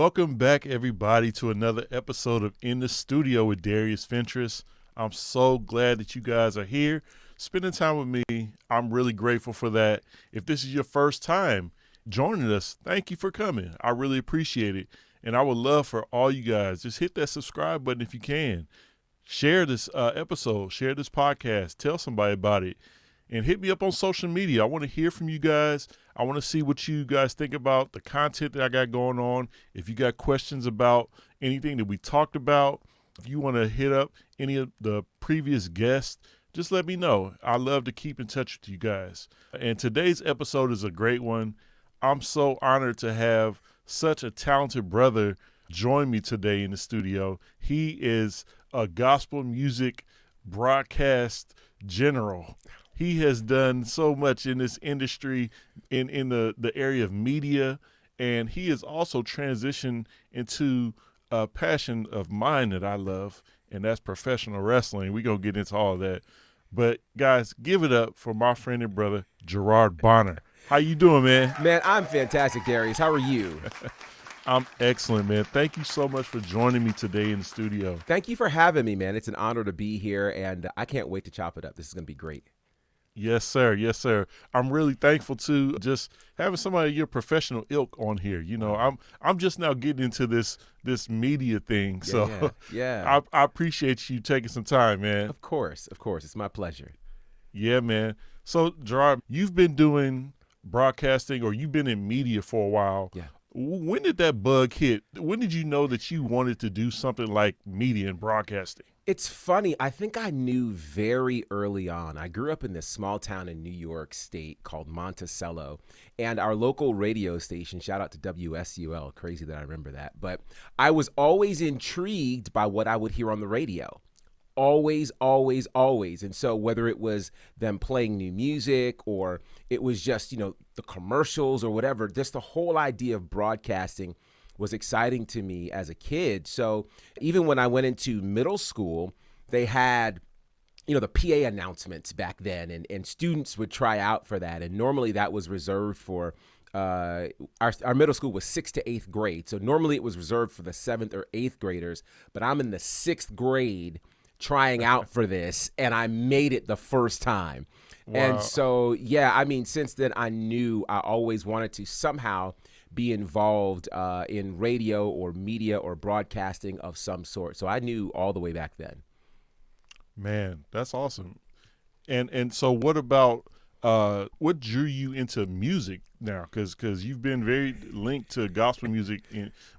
Welcome back, everybody, to another episode of In the Studio with Darius Fentress. I'm so glad that you guys are here, spending time with me. I'm really grateful for that. If this is your first time joining us, thank you for coming. I really appreciate it. And I would love for all you guys, just hit that subscribe button if you can. Share this episode, share this podcast, tell somebody about it, and hit me up on social media. I want to hear from you guys. I want to see what you guys think about the content that I got going on. If you got questions about anything that we talked about, if you want to hit up any of the previous guests, just let me know. I love to keep in touch with you guys. And today's episode is a great one. I'm so honored to have such a talented brother join me today in the studio. He is a gospel music broadcast general. He has done so much in this industry, in the area of media, and he has also transitioned into a passion of mine that I love, and that's professional wrestling. We're going to get into all of that. But, guys, give it up for my friend and brother, Gerard Bonner. How you doing, man? Man, I'm fantastic, Darius. How are you? I'm excellent, man. Thank you so much for joining me today in the studio. Thank you for having me, man. It's an honor to be here, and I can't wait to chop it up. This is going to be great. Yes, sir. Yes, sir. I'm really thankful to just having somebody of your professional ilk on here. You know, I'm just now getting into this media thing. So yeah. I appreciate you taking some time, man. Of course. It's my pleasure. Yeah, man. So, Gerard, you've been doing broadcasting, or you've been in media for a while. Yeah. When did that bug hit? When did you know that you wanted to do something like media and broadcasting? It's funny. I think I knew very early on. I grew up in this small town in New York State called Monticello, and our local radio station, shout out to WSUL, crazy that I remember that, but I was always intrigued by what I would hear on the radio. Always. And so whether it was them playing new music or it was just, the commercials or whatever, just the whole idea of broadcasting was exciting to me as a kid. So even when I went into middle school, they had, the PA announcements back then, and students would try out for that. And normally that was reserved for our middle school was 6th to 8th grade. So normally it was reserved for the 7th or 8th graders, but I'm in the 6th grade trying out for this, and I made it the first time. Wow. And so, since then I knew I always wanted to somehow be involved in radio or media or broadcasting of some sort. So I knew all the way back then. Man, that's awesome. And so what about what drew you into music now? Because you've been very linked to gospel music,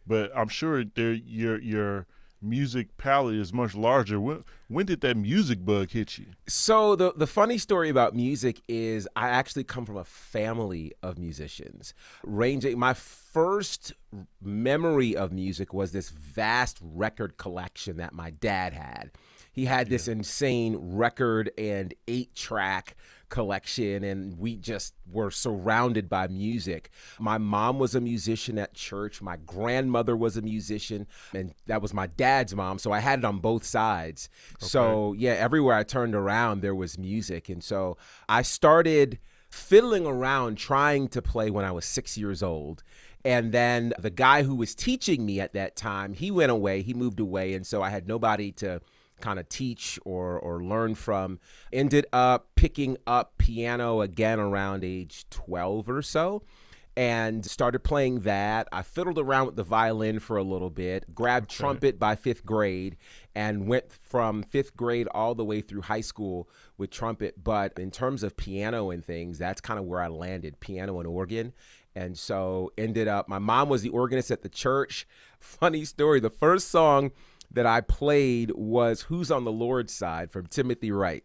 but I'm sure your music palette is much larger. When did that music bug hit you? So the funny story about music is I actually come from a family of musicians. My first memory of music was this vast record collection that my dad had. He had this insane record and 8-track collection, and we just were surrounded by music. My mom was a musician at church. My grandmother was a musician, and that was my dad's mom, so I had it on both sides. Okay. So, everywhere I turned around, there was music. And so I started fiddling around trying to play when I was 6 years old. And then the guy who was teaching me at that time, he went away, he moved away, and so I had nobody to kind of teach or learn from. Ended up picking up piano again around age 12 or so and started playing that. I fiddled around with the violin for a little bit, grabbed trumpet by 5th grade, and went from 5th grade all the way through high school with trumpet. But in terms of piano and things, that's kind of where I landed, piano and organ. And so ended up, my mom was the organist at the church. Funny story, the first song that I played was Who's on the Lord's Side from Timothy Wright.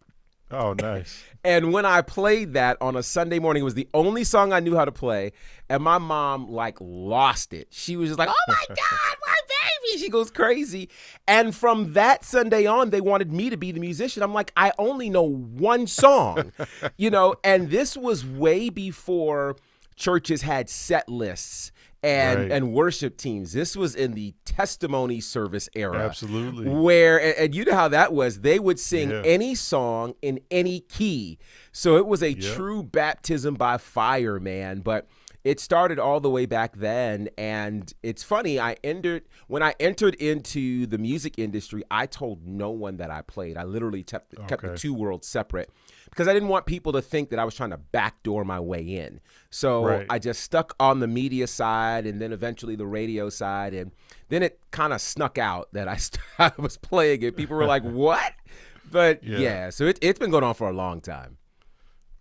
Oh, nice. And when I played that on a Sunday morning, it was the only song I knew how to play. And my mom lost it. She was just like, oh my God, my baby. She goes crazy. And from that Sunday on, they wanted me to be the musician. I'm like, I only know one song, and this was way before churches had set lists and worship teams. This was in the testimony service era. Absolutely. Where, and you know how that was, they would sing any song in any key. So it was a true baptism by fire, man. But it started all the way back then. And it's funny, when I entered into the music industry, I told no one that I played. I literally kept the two worlds separate because I didn't want people to think that I was trying to backdoor my way in. So I just stuck on the media side and then eventually the radio side. And then it kind of snuck out that I was playing it. People were like, what? But so it's been going on for a long time.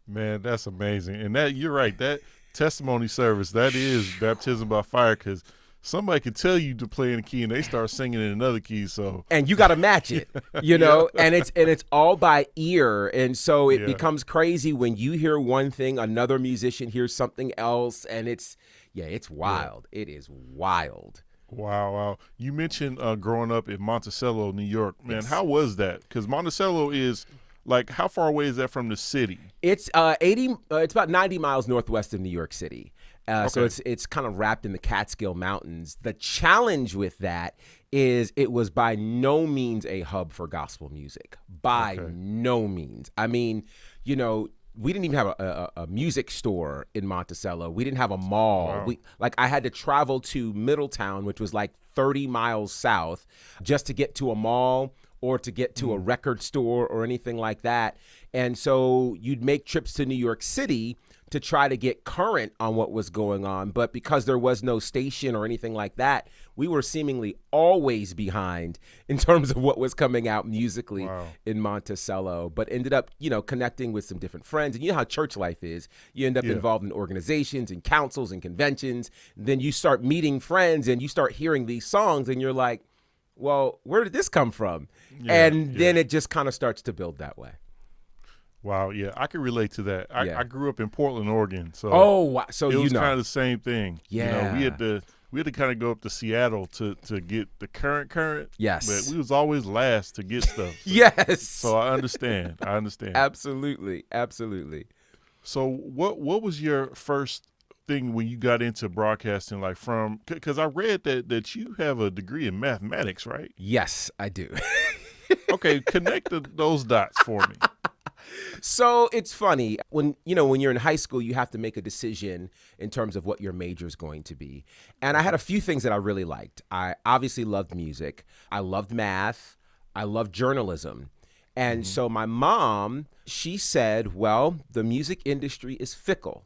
Man, that's amazing. And that you're right. That testimony service, that is baptism by fire, because somebody can tell you to play in a key and they start singing in another key. So and you got to match it, you know, and it's all by ear. And so it becomes crazy when you hear one thing, another musician hears something else, and it's wild. It is wild. Wow. You mentioned growing up in Monticello, New York. Man, how was that? Because Monticello is like, how far away is that from the city? It's it's about 90 miles northwest of New York City. So it's kind of wrapped in the Catskill Mountains. The challenge with that is it was by no means a hub for gospel music. By no means. I mean, you know, we didn't even have a music store in Monticello. We didn't have a mall. Wow. I had to travel to Middletown, which was like 30 miles south, just to get to a mall or to get to a record store or anything like that. And so you'd make trips to New York City to try to get current on what was going on. But because there was no station or anything like that, we were seemingly always behind in terms of what was coming out musically in Monticello, but ended up, you know, connecting with some different friends. And you know how church life is. You end up involved in organizations and councils and conventions. Then you start meeting friends and you start hearing these songs and you're like, well, where did this come from? Then it just kind of starts to build that way. Wow, yeah, I can relate to that. I grew up in Portland, Oregon, so so it you was know kind of the same thing. Yeah, you know, we had to kind of go up to Seattle to get the current. Yes, but we was always last to get stuff. Yes, so I understand. Absolutely. So what was your first thing when you got into broadcasting, like from, because I read that you have a degree in mathematics, right? Yes, I do. Okay, connect those dots for me. So it's funny when you're in high school, you have to make a decision in terms of what your major is going to be. And I had a few things that I really liked. I obviously loved music. I loved math. I loved journalism. And so my mom, she said, well, the music industry is fickle.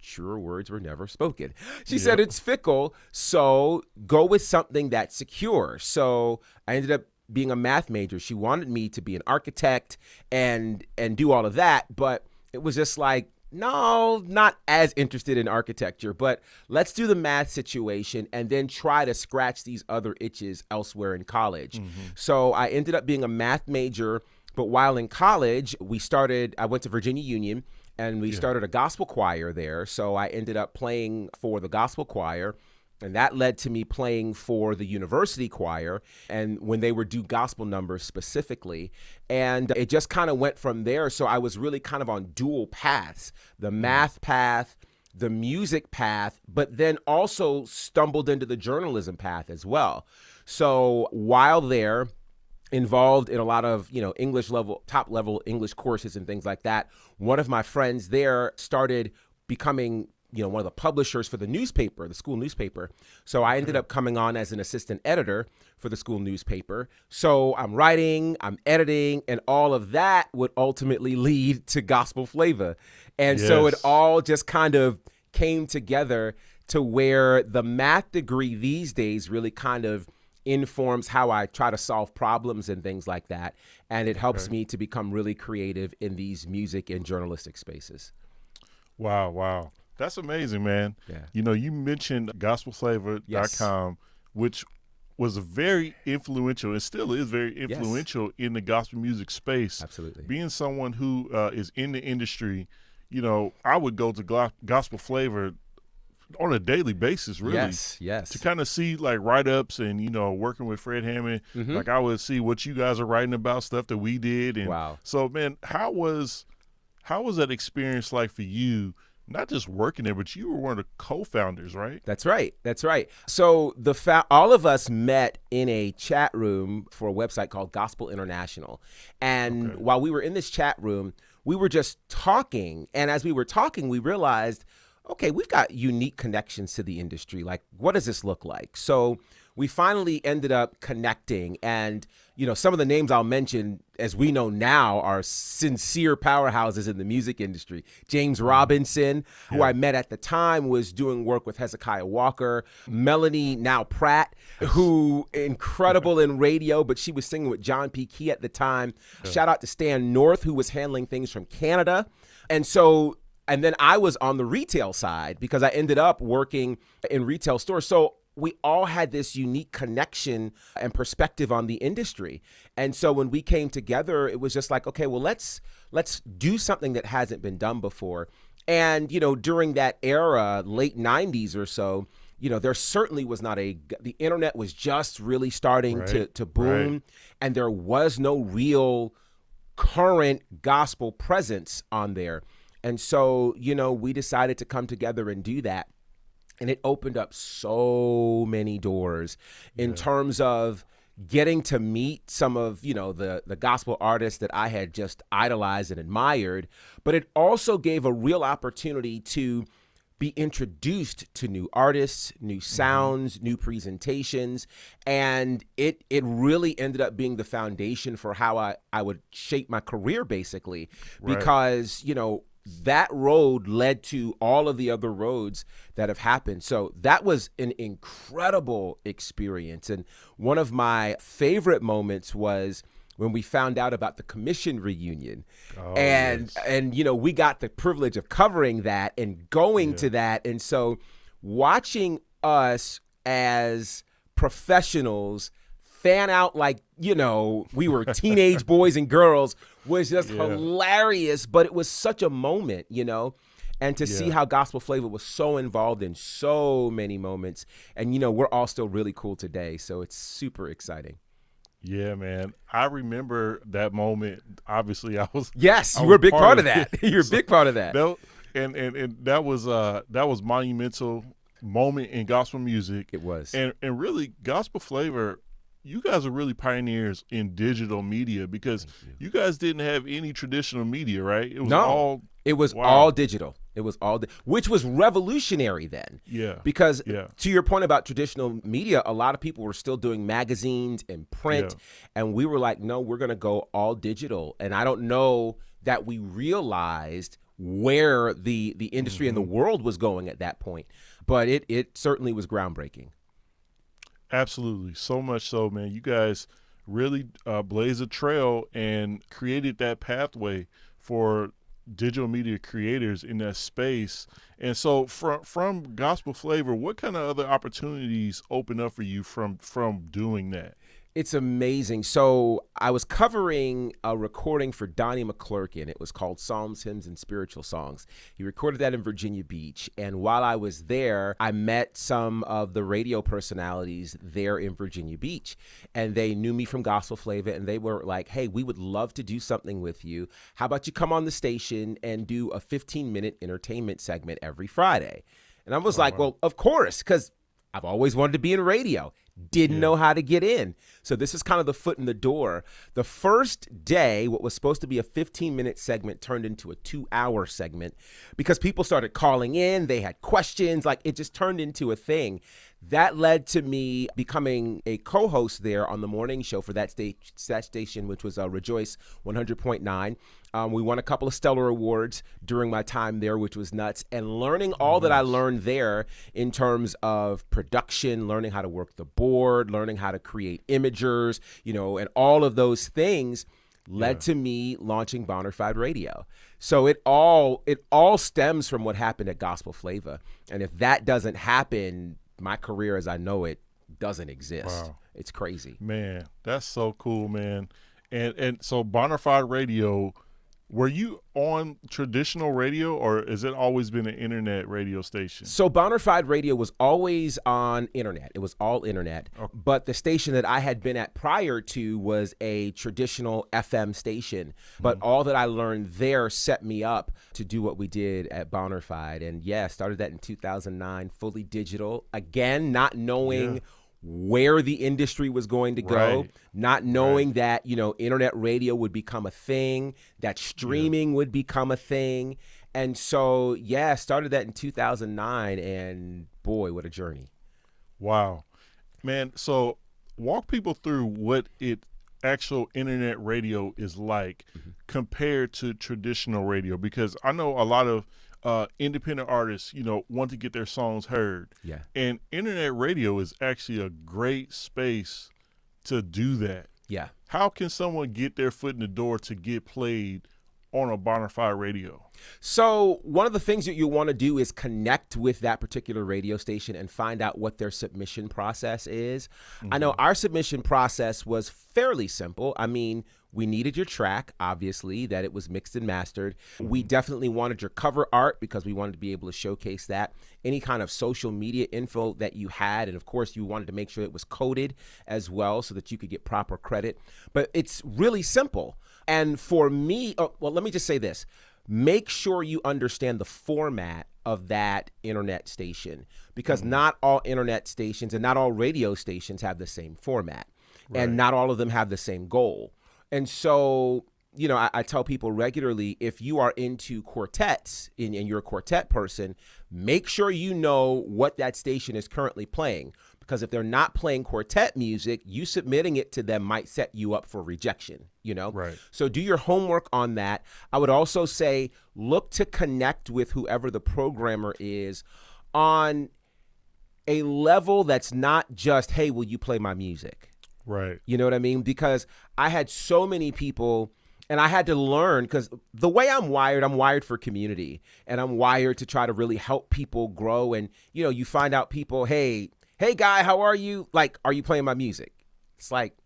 Truer words were never spoken. She said it's fickle, so go with something that's secure. So I ended up being a math major. She wanted me to be an architect and do all of that, but it was just like, no, not as interested in architecture, but let's do the math situation and then try to scratch these other itches elsewhere in college. So I ended up being a math major, but while in college, I went to Virginia Union and we started a gospel choir there. So I ended up playing for the gospel choir. And that led to me playing for the university choir and when they would do gospel numbers specifically. And it just kind of went from there. So I was really kind of on dual paths, the math path, the music path, but then also stumbled into the journalism path as well. So while there, involved in a lot of, top level English courses and things like that, one of my friends there started becoming one of the publishers for the newspaper, the school newspaper. So I ended up coming on as an assistant editor for the school newspaper. So I'm writing, I'm editing, and all of that would ultimately lead to Gospel Flavor. And so it all just kind of came together to where the math degree these days really kind of informs how I try to solve problems and things like that. And it helps me to become really creative in these music and journalistic spaces. Wow. That's amazing, man. Yeah. You mentioned gospelflavor.com, which was very influential and still is very influential in the gospel music space. Absolutely. Being someone who is in the industry, I would go to Gospel Flavor on a daily basis, really. Yes. To kind of see like write-ups and, working with Fred Hammond, like I would see what you guys are writing about, stuff that we did. And so, man, how was that experience like for you? Not just working there, but you were one of the co-founders, right? That's right. So all of us met in a chat room for a website called Gospel International. And while we were in this chat room, we were just talking. And as we were talking, we realized, okay, we've got unique connections to the industry. Like, what does this look like? So we finally ended up connecting, and some of the names I'll mention, as we know now, are sincere powerhouses in the music industry. James Robinson, who I met at the time, was doing work with Hezekiah Walker. Melanie Now Pratt, who incredible in radio, but she was singing with John P. Key at the time. Shout out to Stan North, who was handling things from Canada. And then I was on the retail side because I ended up working in retail stores. So we all had this unique connection and perspective on the industry. And so when we came together, it was just like, okay, well, let's do something that hasn't been done before. And, during that era, late 90s or so, there certainly was not the internet was just really starting to boom. Right. And there was no real current gospel presence on there. And so, we decided to come together and do that. And it opened up so many doors in terms of getting to meet some of, the gospel artists that I had just idolized and admired. But it also gave a real opportunity to be introduced to new artists, new sounds, new presentations. And it really ended up being the foundation for how I would shape my career, basically, because, that road led to all of the other roads that have happened. So that was an incredible experience. And one of my favorite moments was when we found out about the commission reunion. And we got the privilege of covering that and going to that. And so watching us as professionals fan out like, we were teenage boys and girls was just hilarious, but it was such a moment, and to see how Gospel Flavor was so involved in so many moments. And, we're all still really cool today. So it's super exciting. Yeah, man. I remember that moment. Obviously, Yes, you were a big part of that. You're a big part of that. And that was monumental moment in gospel music. It was. And really, Gospel Flavor, you guys are really pioneers in digital media because you guys didn't have any traditional media, right? It was all digital. It was all, which was revolutionary then. Yeah. Because to your point about traditional media, a lot of people were still doing magazines and print. And we were like, no, we're going to go all digital. And I don't know that we realized where the industry and the world was going at that point. But it certainly was groundbreaking. Absolutely. So much so, man. You guys really blazed a trail and created that pathway for digital media creators in that space. And so from Gospel Flavor, what kind of other opportunities open up for you from doing that? It's amazing. So I was covering a recording for Donnie McClurkin. It was called Psalms, Hymns, and Spiritual Songs. He recorded that in Virginia Beach. And while I was there, I met some of the radio personalities there in Virginia Beach. And they knew me from Gospel Flavor. And they were like, hey, we would love to do something with you. How about you come on the station and do a 15-minute entertainment segment every Friday? And I was well, of course, because I've always wanted to be in radio. Didn't know how to get in. So this is kind of the foot in the door. The first day, what was supposed to be a 15-minute segment turned into a 2-hour segment because people started calling in. They had questions. Like, it just turned into a thing. That led to me becoming a co-host there on the morning show for that station, which was Rejoice 100.9. We won a couple of Stellar Awards during my time there, which was nuts. And learning all that I learned there in terms of production, learning how to work the board, learning how to create imagers, and all of those things led to me launching Bonnerfide Radio. So it all stems from what happened at Gospel Flavor. And if that doesn't happen, my career as I know it doesn't exist. Wow. It's crazy. Man, that's so cool, man. And so Bonnerfide Radio, were you on traditional radio or has it always been an internet radio station? So Bonnerfide Radio was always on internet. It was all internet. Okay. But the station that I had been at prior to was a traditional FM station. But all that I learned there set me up to do what we did at Bonnerfide. And started that in 2009, fully digital. Again, not knowing where the industry was going to go, not knowing that, internet radio would become a thing, that streaming would become a thing. And so, yeah, started that in 2009, and boy, what a journey. Wow. Man, so walk people through what actual internet radio is like compared to traditional radio, because I know a lot of independent artists, want to get their songs heard. Yeah. And internet radio is actually a great space to do that. Yeah. How can someone get their foot in the door to get played on a Bonnerfide Radio? So one of the things that you want to do is connect with that particular radio station and find out what their submission process is. I know our submission process was fairly simple. I mean, we needed your track, obviously, that it was mixed and mastered. We definitely wanted your cover art because we wanted to be able to showcase that. Any kind of social media info that you had, and of course, you wanted to make sure it was coded as well so that you could get proper credit. But it's really simple. And for me, well, let me just say this. Make sure you understand the format of that internet station, because not all internet stations and not all radio stations have the same format, and not all of them have the same goal. And so, I tell people regularly, if you are into quartets and you're a quartet person, make sure you know what that station is currently playing. Because if they're not playing quartet music, you submitting it to them might set you up for rejection, Right. So do your homework on that. I would also say look to connect with whoever the programmer is on a level that's not just, hey, will you play my music? Right. You know what I mean? Because I had so many people, and I had to learn, because the way I'm wired for community, and I'm wired to try to really help people grow. And, you find out people, hey guy, how are you? Like, are you playing my music? It's like,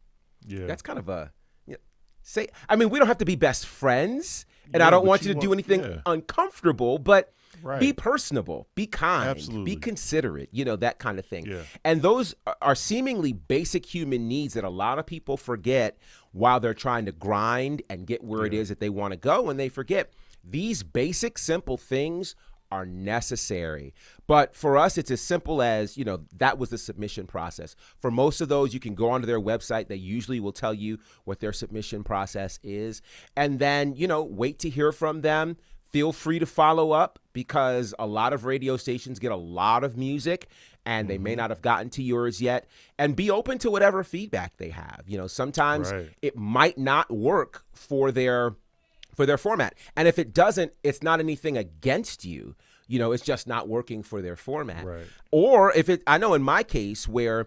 that's kind of we don't have to be best friends, and I don't want you to do anything uncomfortable, but be personable, be kind, Absolutely. be considerate, that kind of thing. Yeah. And those are seemingly basic human needs that a lot of people forget while they're trying to grind and get where it is that they want to go, and they forget these basic, simple things are necessary. But for us, it's as simple as, that was the submission process. For most of those, you can go onto their website. They usually will tell you what their submission process is. And then, wait to hear from them. Feel free to follow up, because a lot of radio stations get a lot of music and they may not have gotten to yours yet. And be open to whatever feedback they have. Sometimes it might not work for their format. And if it doesn't, it's not anything against you. It's just not working for their format. Right. Or I know in my case where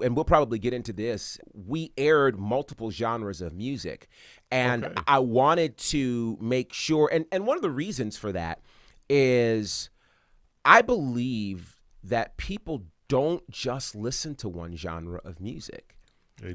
and we'll probably get into this, we aired multiple genres of music. And I wanted to make sure, and one of the reasons for that is I believe that people don't just listen to one genre of music. They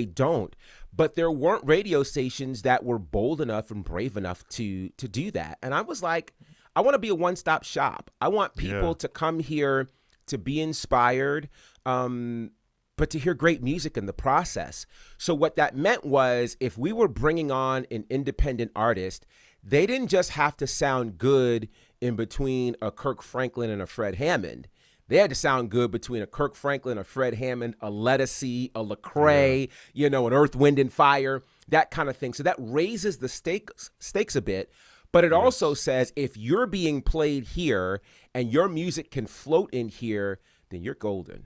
don't. But there weren't radio stations that were bold enough and brave enough to do that. And I was like, I want to be a one-stop shop. I want people to come here to be inspired, but to hear great music in the process. So what that meant was, if we were bringing on an independent artist, they didn't just have to sound good in between a Kirk Franklin and a Fred Hammond. They had to sound good between a Kirk Franklin, a Fred Hammond, a Lettucey, a Lecrae, an Earth, Wind, and Fire, that kind of thing. So that raises the stakes a bit. But it also says, if you're being played here and your music can float in here, then you're golden.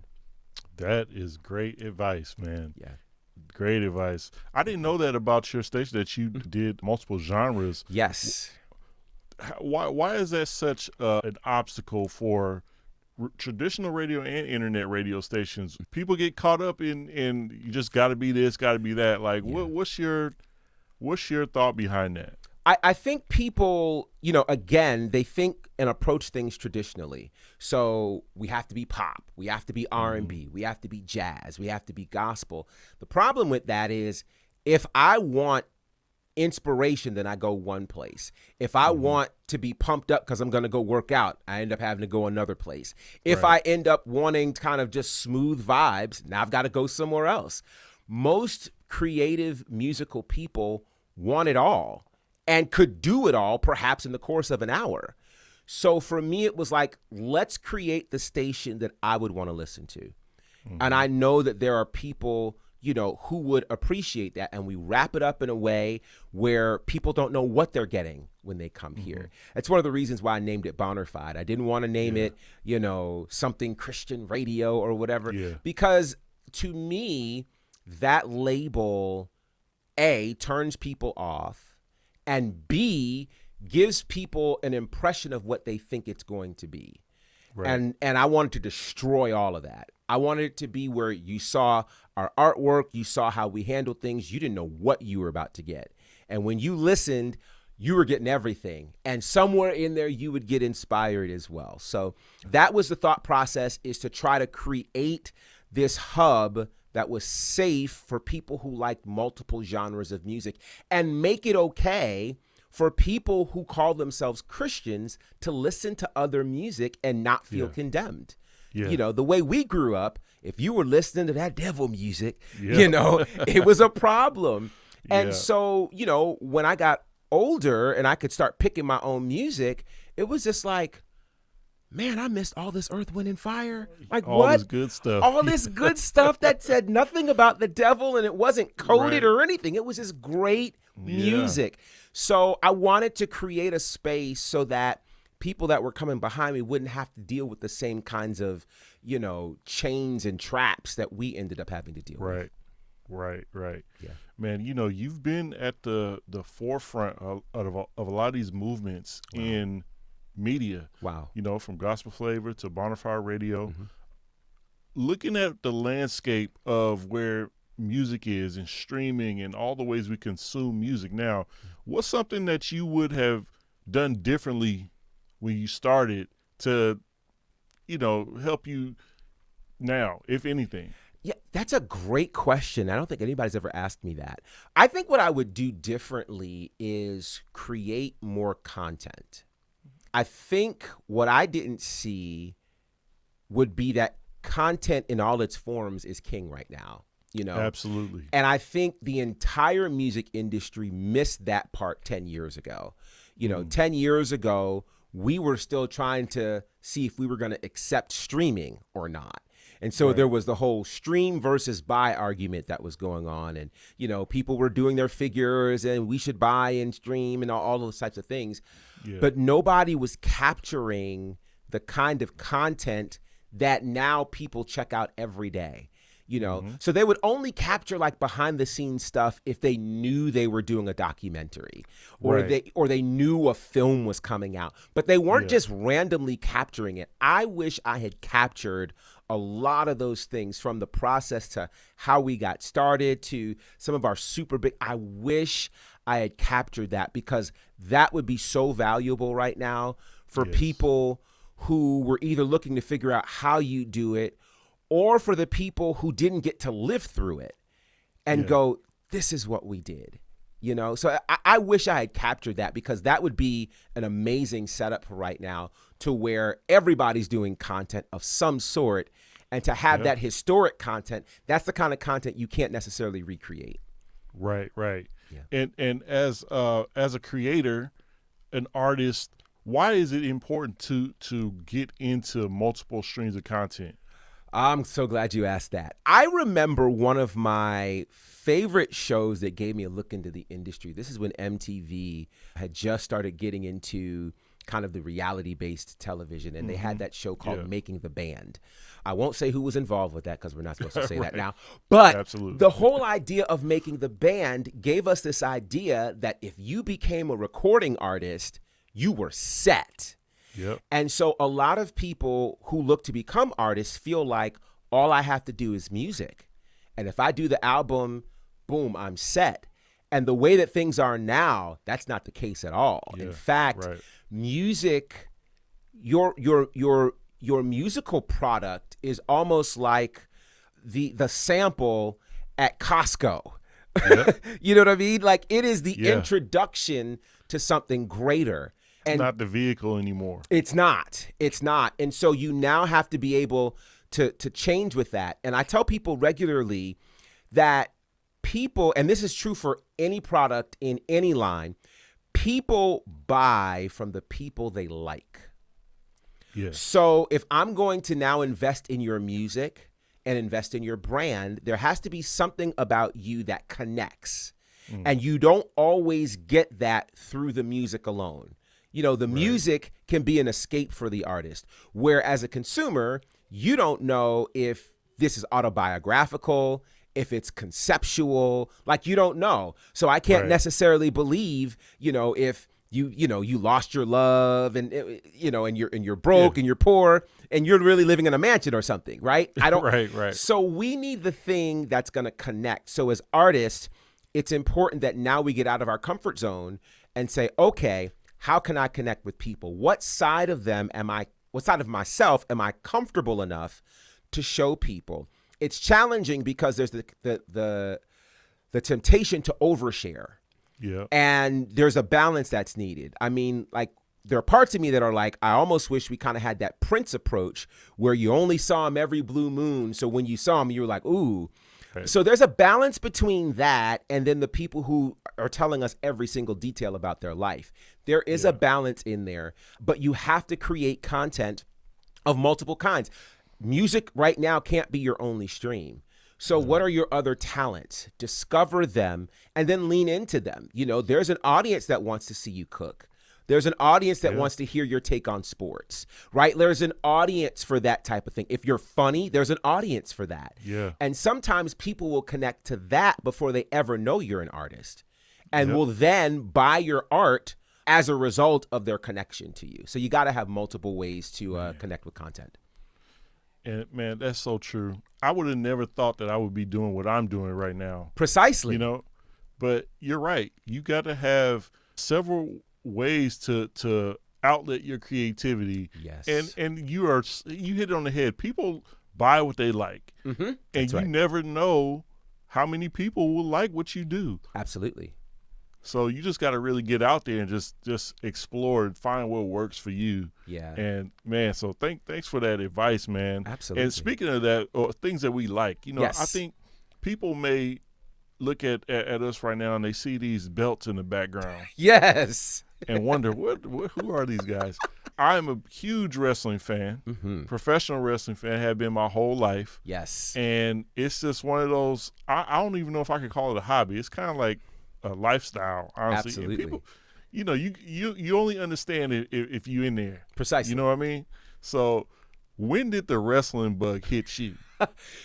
That is great advice, man. Yeah. Great advice. I didn't know that about your station, that you did multiple genres. Yes. Why is that such an obstacle for traditional radio and internet radio stations? People get caught up in you just got to be this, got to be that. Like, what's your thought behind that? I think people, again, they think and approach things traditionally. So we have to be pop, we have to be R&B, we have to be jazz, we have to be gospel. The problem with that is, if I want inspiration, then I go one place. If I want to be pumped up because I'm going to go work out, I end up having to go another place. If I end up wanting kind of just smooth vibes, now I've got to go somewhere else. Most creative musical people want it all and could do it all perhaps in the course of an hour. So for me, it was like, let's create the station that I would want to listen to. And I know that there are people who would appreciate that. And we wrap it up in a way where people don't know what they're getting when they come here. That's one of the reasons why I named it Bonnerfide. I didn't want to name it, something Christian radio or whatever, because to me, that label, A, turns people off, and B, gives people an impression of what they think it's going to be. Right. And I wanted to destroy all of that. I wanted it to be where you saw our artwork, you saw how we handled things, you didn't know what you were about to get. And when you listened, you were getting everything. And somewhere in there, you would get inspired as well. So that was the thought process, is to try to create this hub that was safe for people who liked multiple genres of music, and make it okay for people who call themselves Christians to listen to other music and not feel condemned. Yeah. The way we grew up, if you were listening to that devil music, it was a problem. And so, when I got older and I could start picking my own music, it was just like, man, I missed all this Earth, Wind, and Fire. Like, all this good stuff. All this good stuff that said nothing about the devil, and it wasn't coded or anything. It was just great music. So I wanted to create a space so that people that were coming behind me wouldn't have to deal with the same kinds of, chains and traps that we ended up having to deal with. Right. Yeah. Man, you've been at the forefront of a lot of these movements in media. Wow. From gospel flavor to Bonnerfide Radio. Looking at the landscape of where music is and streaming and all the ways we consume music now, what's something that you would have done differently when you started to, help you now, if anything? Yeah, that's a great question. I don't think anybody's ever asked me that. I think what I would do differently is create more content. I think what I didn't see would be that content in all its forms is king right now. Absolutely. And I think the entire music industry missed that part 10 years ago. 10 years ago, we were still trying to see if we were going to accept streaming or not. And so there was the whole stream versus buy argument that was going on. And, people were doing their figures and we should buy and stream and all those types of things. Yeah. But nobody was capturing the kind of content that now people check out every day. So they would only capture like behind the scenes stuff if they knew they were doing a documentary or they knew a film was coming out, but they weren't just randomly capturing it. I wish I had captured a lot of those things, from the process to how we got started to some of our super big. I wish I had captured that, because that would be so valuable right now for people who were either looking to figure out how you do it, or for the people who didn't get to live through it and go, this is what we did, So I wish I had captured that, because that would be an amazing setup for right now, to where everybody's doing content of some sort, and to have that historic content. That's the kind of content you can't necessarily recreate. Right. Yeah. And as a creator, an artist, why is it important to get into multiple streams of content? I'm so glad you asked that. I remember one of my favorite shows that gave me a look into the industry. This is when MTV had just started getting into kind of the reality-based television, and they had that show called Making the Band. I won't say who was involved with that, because we're not supposed to say that now. But the whole idea of Making the Band gave us this idea that if you became a recording artist, you were set. Yep. And so a lot of people who look to become artists feel like all I have to do is music. And if I do the album, boom, I'm set. And the way that things are now, that's not the case at all. In fact, music, your musical product is almost like the sample at Costco. Yep. You know what I mean? Like, it is the introduction to something greater. It's not the vehicle anymore. It's not. And so you now have to be able to change with that. And I tell people regularly that people, and this is true for any product in any line, people buy from the people they like. Yes. So if I'm going to now invest in your music, and invest in your brand, there has to be something about you that connects. And you don't always get that through the music alone. The music can be an escape for the artist, where as a consumer, you don't know if this is autobiographical, if it's conceptual, like you don't know. So I can't necessarily believe, if you lost your love and and you're broke and you're poor and you're really living in a mansion or something, right? I don't. Right. So we need the thing that's going to connect. So as artists, it's important that now we get out of our comfort zone and say, okay, how can I connect with people? What side of myself am I comfortable enough to show people? It's challenging because there's the temptation to overshare. Yeah. And there's a balance that's needed. I mean, like, there are parts of me that are like, I almost wish we kind of had that Prince approach where you only saw him every blue moon. So when you saw him, you were like, ooh. Right. So there's a balance between that and then the people who are telling us every single detail about their life. There is a balance in there, but you have to create content of multiple kinds. Music right now can't be your only stream. So what are your other talents? Discover them and then lean into them. There's an audience that wants to see you cook. There's an audience that wants to hear your take on sports, right? There's an audience for that type of thing. If you're funny, there's an audience for that. Yeah. And sometimes people will connect to that before they ever know you're an artist and will then buy your art as a result of their connection to you. So you got to have multiple ways to connect with content. And man, that's so true. I would have never thought that I would be doing what I'm doing right now. Precisely. But you're right. You got to have several ways to outlet your creativity. Yes. And you hit it on the head. People buy what they like. Mm-hmm. And you never know how many people will like what you do. Absolutely. So you just got to really get out there and just explore and find what works for you. Yeah. And man, so thanks for that advice, man. Absolutely. And speaking of that, or things that we like, I think people may look at us right now and they see these belts in the background. Yes. And wonder who are these guys? I'm a huge wrestling fan, professional wrestling fan, have been my whole life. Yes. And it's just one of those, I don't even know if I could call it a hobby. It's kind of like a lifestyle, honestly. Absolutely. And people, you only understand it if you're in there. Precisely. You know what I mean? So when did the wrestling bug hit you?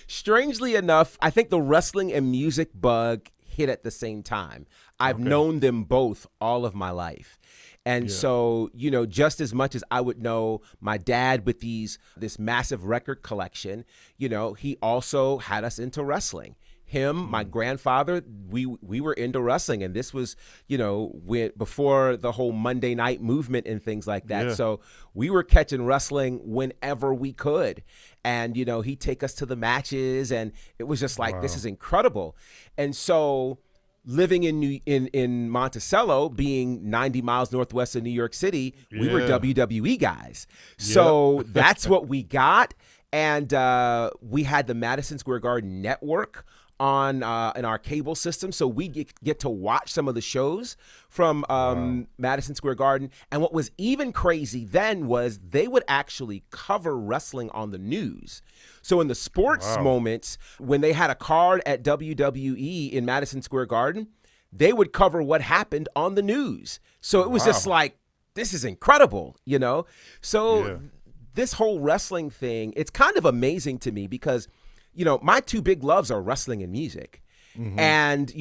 Strangely enough, I think the wrestling and music bug hit at the same time. I've known them both all of my life. And so, just as much as I would know my dad with this massive record collection, he also had us into wrestling. My grandfather, we were into wrestling, and this was, before the whole Monday night movement and things like that. Yeah. So we were catching wrestling whenever we could. And, he'd take us to the matches, and it was just like, this is incredible. And so living in Monticello, being 90 miles northwest of New York City, we were WWE guys. So that's what we got. And we had the Madison Square Garden network on in our cable system, so we get to watch some of the shows from Madison Square Garden. And what was even crazy then was they would actually cover wrestling on the news. So in the sports moments, when they had a card at WWE in Madison Square Garden, they would cover what happened on the news. So it was just like, this is incredible, So this whole wrestling thing, it's kind of amazing to me because my two big loves are wrestling and music. Mm-hmm. And,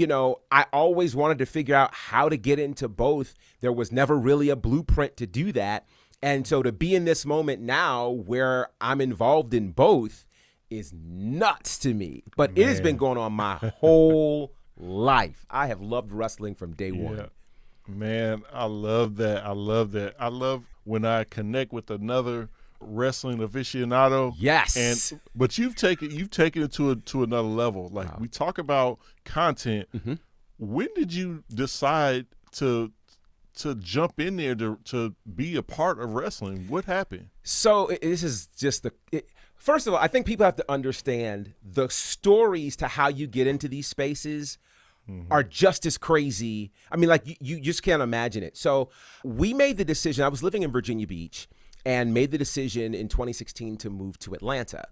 I always wanted to figure out how to get into both. There was never really a blueprint to do that. And so to be in this moment now where I'm involved in both is nuts to me. But it has been going on my whole life. I have loved wrestling from day one. Man, I love that. I love when I connect with another wrestling aficionado. Yes. But you've taken it to another level. Like we talk about content. Mm-hmm. When did you decide to jump in there to be a part of wrestling? What happened? So this is just first of all, I think people have to understand the stories to how you get into these spaces are just as crazy. I mean, like you just can't imagine it. So we made the decision. I was living in Virginia Beach and made the decision in 2016 to move to Atlanta.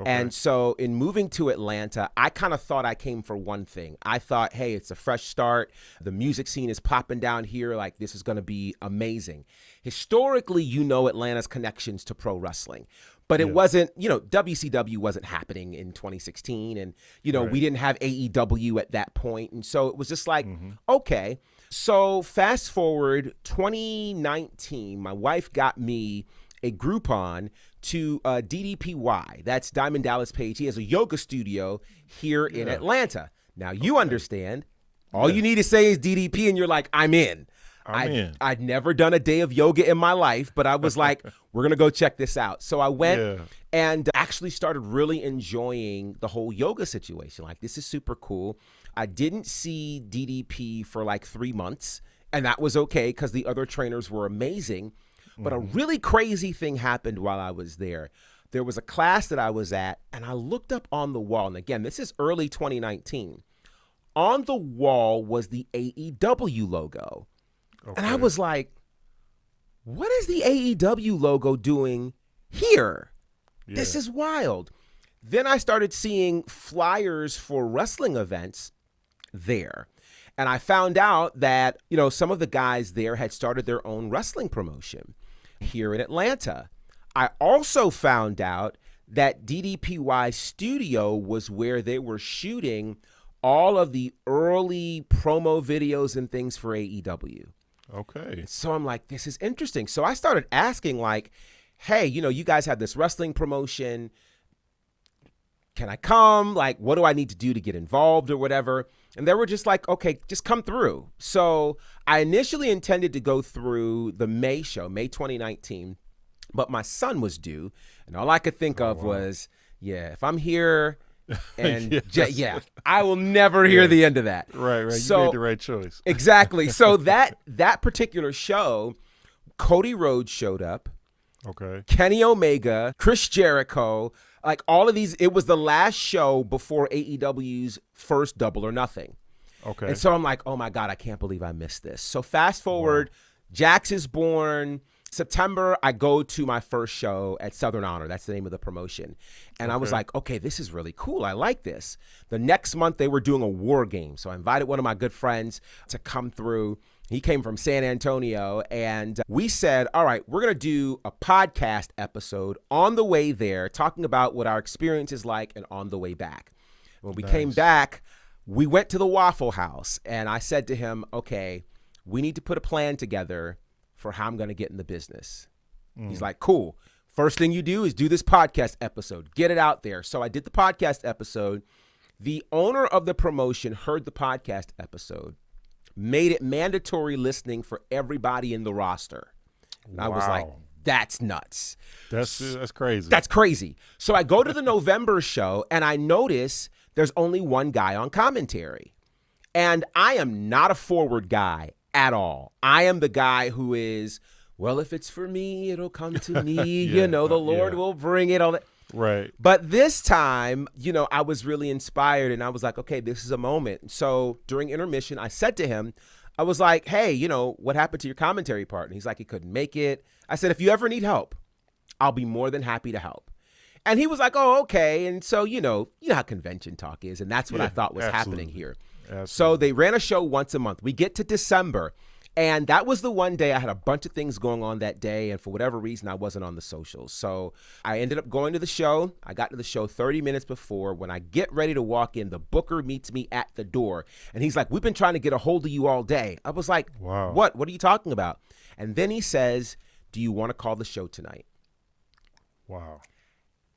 Okay. And so in moving to Atlanta, I kind of thought I came for one thing. I thought, hey, it's a fresh start. The music scene is popping down here. Like, this is going to be amazing. Historically, Atlanta's connections to pro wrestling. But it wasn't, WCW wasn't happening in 2016. And, we didn't have AEW at that point. And so it was just like, okay. So fast forward 2019, my wife got me a Groupon to DDPY. That's Diamond Dallas Page. He has a yoga studio here in Atlanta. Now, you understand. All you need to say is DDP, and you're like, I'm in. I'd never done a day of yoga in my life, but I was like, we're going to go check this out. So I went and actually started really enjoying the whole yoga situation. Like, this is super cool. I didn't see DDP for like 3 months, and that was okay because the other trainers were amazing. But a really crazy thing happened while I was there. There was a class that I was at, and I looked up on the wall. And again, this is early 2019. On the wall was the AEW logo. Okay. And I was like, what is the AEW logo doing here? Yeah. This is wild. Then I started seeing flyers for wrestling events there. And I found out that, some of the guys there had started their own wrestling promotion here in Atlanta. I also found out that DDPY studio was where they were shooting all of the early promo videos and things for AEW. Okay. So I'm like, this is interesting. So I started asking like, hey, you guys have this wrestling promotion. Can I come? Like, what do I need to do to get involved or whatever? And they were just like, okay, just come through. So I initially intended to go through the May show, May 2019, but my son was due. And all I could think of was, if I'm here and I will never hear the end of that. Right. So, you made the right choice. Exactly. So that particular show, Cody Rhodes showed up. Okay. Kenny Omega, Chris Jericho, like all of these. It was the last show before AEW's first Double or Nothing. Okay. And so I'm like, oh my God, I can't believe I missed this. So fast forward, Jax is born. September, I go to my first show at Southern Honor. That's the name of the promotion. And I was like, okay, this is really cool. I like this. The next month, they were doing a war game. So I invited one of my good friends to come through. He came from San Antonio. And we said, all right, we're going to do a podcast episode on the way there, talking about what our experience is like and on the way back. When we came back, we went to the Waffle House. And I said to him, okay, we need to put a plan together for how I'm going to get in the business. He's like, cool. First thing you do is do this podcast episode. Get it out there. So I did the podcast episode. The owner of the promotion heard the podcast episode, made it mandatory listening for everybody in the roster. And I was like, that's nuts. That's crazy. That's crazy. So I go to the November show and I notice there's only one guy on commentary. And I am not a forward guy at all. I am the guy who is, well, if it's for me, it'll come to me. The Lord will bring it on. Right. But this time, I was really inspired and I was like, okay, this is a moment. So during intermission, I said to him, I was like, hey, what happened to your commentary part? And he's like, he couldn't make it. I said, if you ever need help, I'll be more than happy to help. And he was like, oh, okay. And so, you know how convention talk is. And that's what I thought was happening here. Absolutely. So they ran a show once a month. We get to December. And that was the one day I had a bunch of things going on that day. And for whatever reason, I wasn't on the socials. So I ended up going to the show. I got to the show 30 minutes before. When I get ready to walk in, the booker meets me at the door. And he's like, we've been trying to get a hold of you all day. I was like, wow. What? What are you talking about? And then he says, do you want to call the show tonight? Wow.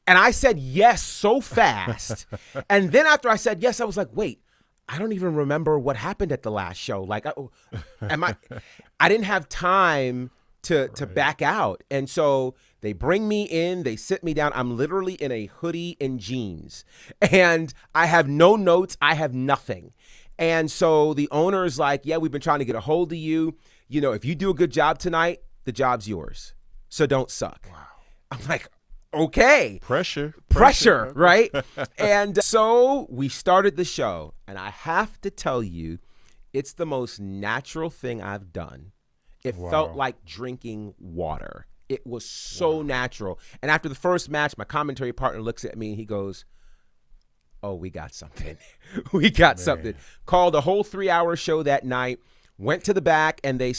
And I said yes so fast. And then after I said yes, I was like, wait, I don't even remember what happened at the last show. Like, I didn't have time to back out. And so they bring me in, they sit me down. I'm literally in a hoodie and jeans. And I have no notes. I have nothing. And so the owner is like, yeah, we've been trying to get a hold of you. You know, if you do a good job tonight, the job's yours. So don't suck. Wow. I'm like, okay. Pressure, right? And so we started the show, and I have to tell you, it's the most natural thing I've done. It felt like drinking water. It was so natural. And after the first match, my commentary partner looks at me and he goes, "Oh, we got something." We got something. Called a whole 3-hour show that night, went to the back, and they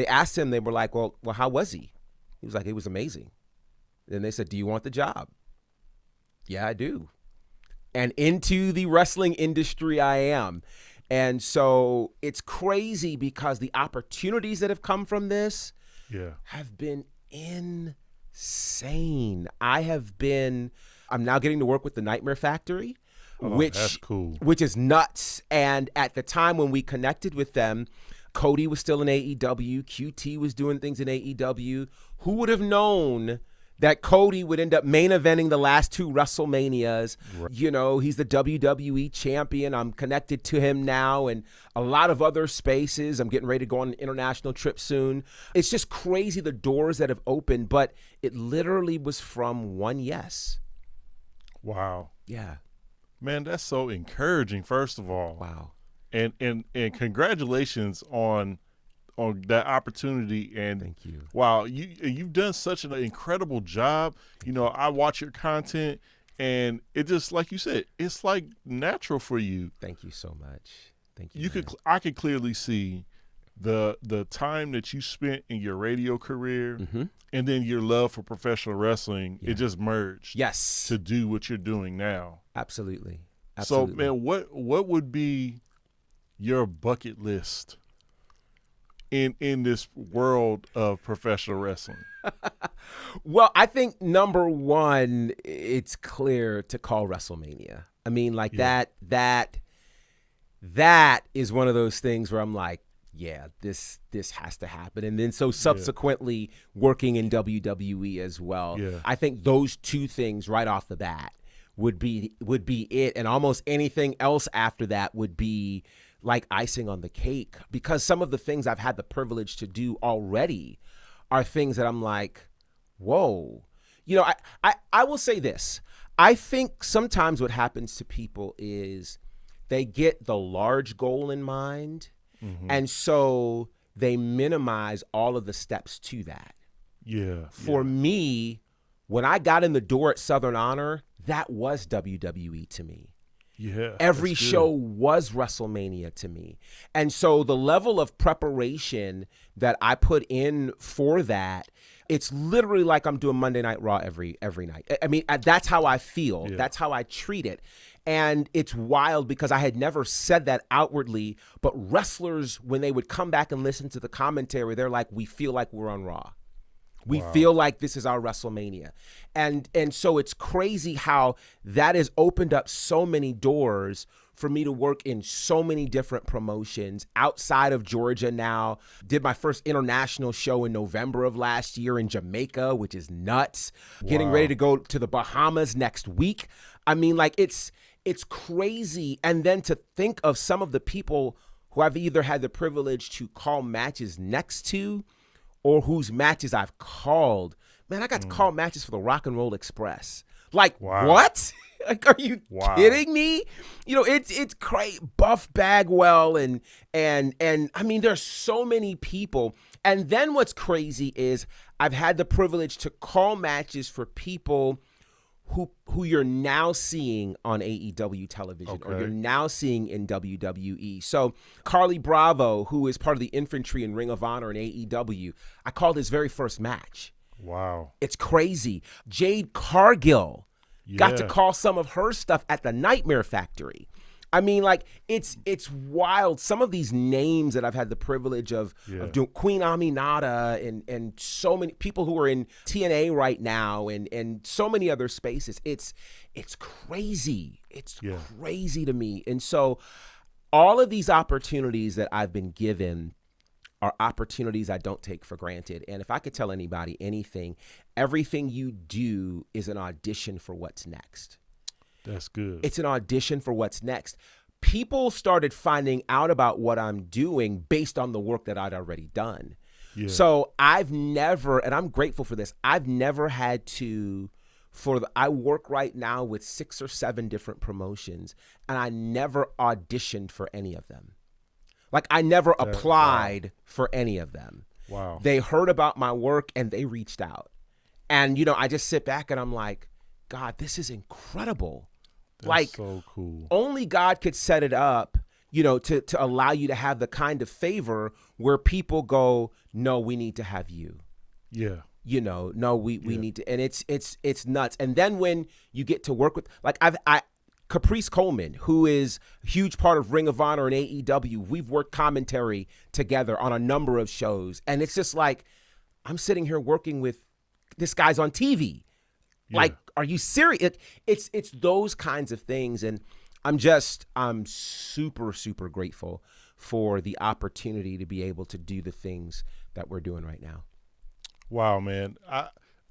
asked him, they were like, well, how was he? He was like, "It was amazing." Then they said, "Do you want the job?" "Yeah, I do." And into the wrestling industry I am. And so it's crazy because the opportunities that have come from this have been insane. I'm now getting to work with the Nightmare Factory, that's cool. Which is nuts. And at the time when we connected with them, Cody was still in AEW, QT was doing things in AEW. Who would have known that Cody would end up main eventing the last 2 WrestleManias? Right. You know, he's the WWE champion. I'm connected to him now and a lot of other spaces. I'm getting ready to go on an international trip soon. It's just crazy the doors that have opened, but it literally was from one yes. Wow. Yeah. Man, that's so encouraging, first of all. Wow. And congratulations on that opportunity. And thank you. Wow, you've done such an incredible job. You know, I watch your content and it just, like you said, it's like natural for you. Thank you so much. Thank you. I could clearly see the time that you spent in your radio career and then your love for professional wrestling, it just merged. Yes. To do what you're doing now. Absolutely. So, man, what would be your bucket list in this world of professional wrestling? Well, I think number one, it's clear to call WrestleMania. I mean, like that is one of those things where I'm like, yeah, this has to happen. And then so subsequently working in WWE as well. Yeah. I think those 2 things right off the bat would be it. And almost anything else after that would be like icing on the cake, because some of the things I've had the privilege to do already are things that I'm like, whoa. You know, I will say this. I think sometimes what happens to people is they get the large goal in mind, and so they minimize all of the steps to that. Yeah. For me, when I got in the door at Southern Honor, that was WWE to me. Yeah. Every show was WrestleMania to me. And so the level of preparation that I put in for that, it's literally like I'm doing Monday Night Raw every night. I mean, that's how I feel. Yeah. That's how I treat it. And it's wild because I had never said that outwardly, but wrestlers, when they would come back and listen to the commentary, they're like, we feel like we're on Raw. We feel like this is our WrestleMania. And so it's crazy how that has opened up so many doors for me to work in so many different promotions outside of Georgia now. Did my first international show in November of last year in Jamaica, which is nuts. Getting ready to go to the Bahamas next week. I mean, like, it's crazy. And then to think of some of the people who I've either had the privilege to call matches next to or whose matches I've called. Man, I got to call matches for the Rock and Roll Express. Like, what? Like, are you kidding me? You know, it's crazy. Buff Bagwell and I mean, there's so many people. And then what's crazy is I've had the privilege to call matches for people who you're now seeing on AEW television, or you're now seeing in WWE. So Carly Bravo, who is part of the infantry in Ring of Honor in AEW, I called his very first match. Wow. It's crazy. Jade Cargill got to call some of her stuff at the Nightmare Factory. I mean, like, it's wild. Some of these names that I've had the privilege of doing, Queen Aminata and so many people who are in TNA right now and so many other spaces. It's crazy. It's crazy to me. And so all of these opportunities that I've been given are opportunities I don't take for granted. And if I could tell anybody anything, everything you do is an audition for what's next. That's good. It's an audition for what's next. People started finding out about what I'm doing based on the work that I'd already done. Yeah. So I've never, and I'm grateful for this, I've never had to, I work right now with 6 or 7 different promotions, and I never auditioned for any of them. Like, I never applied for any of them. Wow. They heard about my work and they reached out. And, I just sit back and I'm like, God, this is incredible. That's so cool. Only God could set it up, to allow you to have the kind of favor where people go, no, we need to have you. Yeah. No, we need to, and it's nuts. And then when you get to work with, like Caprice Coleman, who is a huge part of Ring of Honor and AEW, we've worked commentary together on a number of shows. And it's just like, I'm sitting here working with, this guy's on TV. Yeah. Like, are you serious? It's those kinds of things. And I'm super, super grateful for the opportunity to be able to do the things that we're doing right now. Wow, man.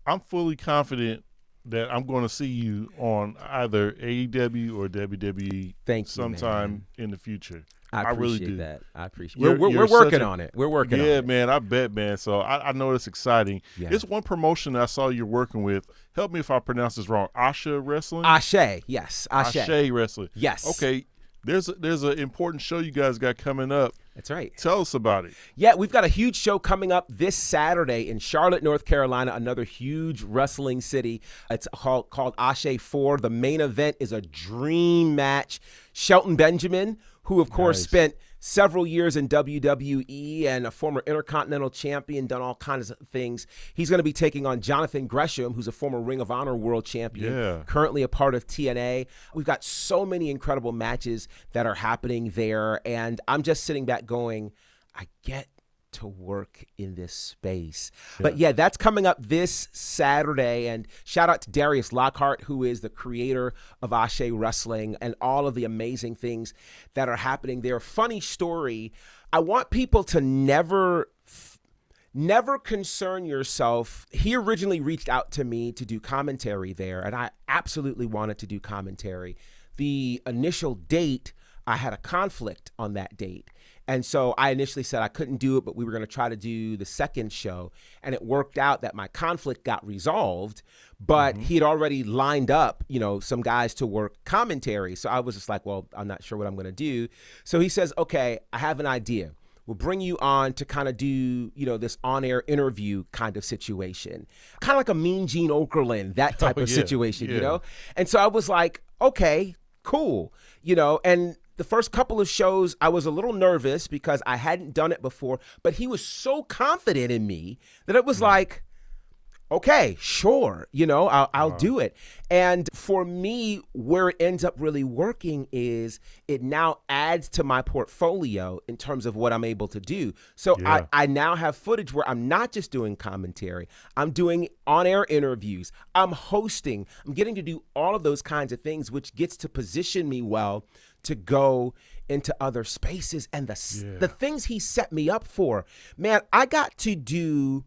I'm fully confident that I'm going to see you on either AEW or WWE sometime in the future. I really appreciate do. that. I appreciate it. We're working on it. We're working on it. Yeah, man, I bet, man. So I know it's exciting. Yeah. There's one promotion I saw you're working with. Help me if I pronounce this wrong. Asha Wrestling? Ashe, yes. Ashe Wrestling. Yes. Okay. There's an important show you guys got coming up. That's right. Tell us about it. Yeah, we've got a huge show coming up this Saturday in Charlotte, North Carolina, another huge wrestling city. It's called Ashe 4. The main event is a dream match. Shelton Benjamin, who of course spent several years in WWE and a former Intercontinental Champion, done all kinds of things. He's going to be taking on Jonathan Gresham, who's a former Ring of Honor World Champion, currently a part of TNA. We've got so many incredible matches that are happening there, and I'm just sitting back going, I get to work in this space. But yeah, that's coming up this Saturday. And shout out to Darius Lockhart, who is the creator of Ashe Wrestling and all of the amazing things that are happening there. Funny story. I want people to never concern yourself. He originally reached out to me to do commentary there, and I absolutely wanted to do commentary. The initial date, I had a conflict on that date. And so I initially said I couldn't do it, but we were going to try to do the second show. And it worked out that my conflict got resolved, but he had already lined up, some guys to work commentary. So I was just like, well, I'm not sure what I'm going to do. So he says, okay, I have an idea. We'll bring you on to kind of do, this on-air interview kind of situation. Kind of like a Mean Gene Okerlund, that type of situation, And so I was like, okay, cool, and the first couple of shows, I was a little nervous because I hadn't done it before, but he was so confident in me that it was like, okay, sure, I'll do it. And for me, where it ends up really working is it now adds to my portfolio in terms of what I'm able to do. So I now have footage where I'm not just doing commentary. I'm doing on-air interviews. I'm hosting. I'm getting to do all of those kinds of things, which gets to position me well to go into other spaces. And the things he set me up for, man, I got to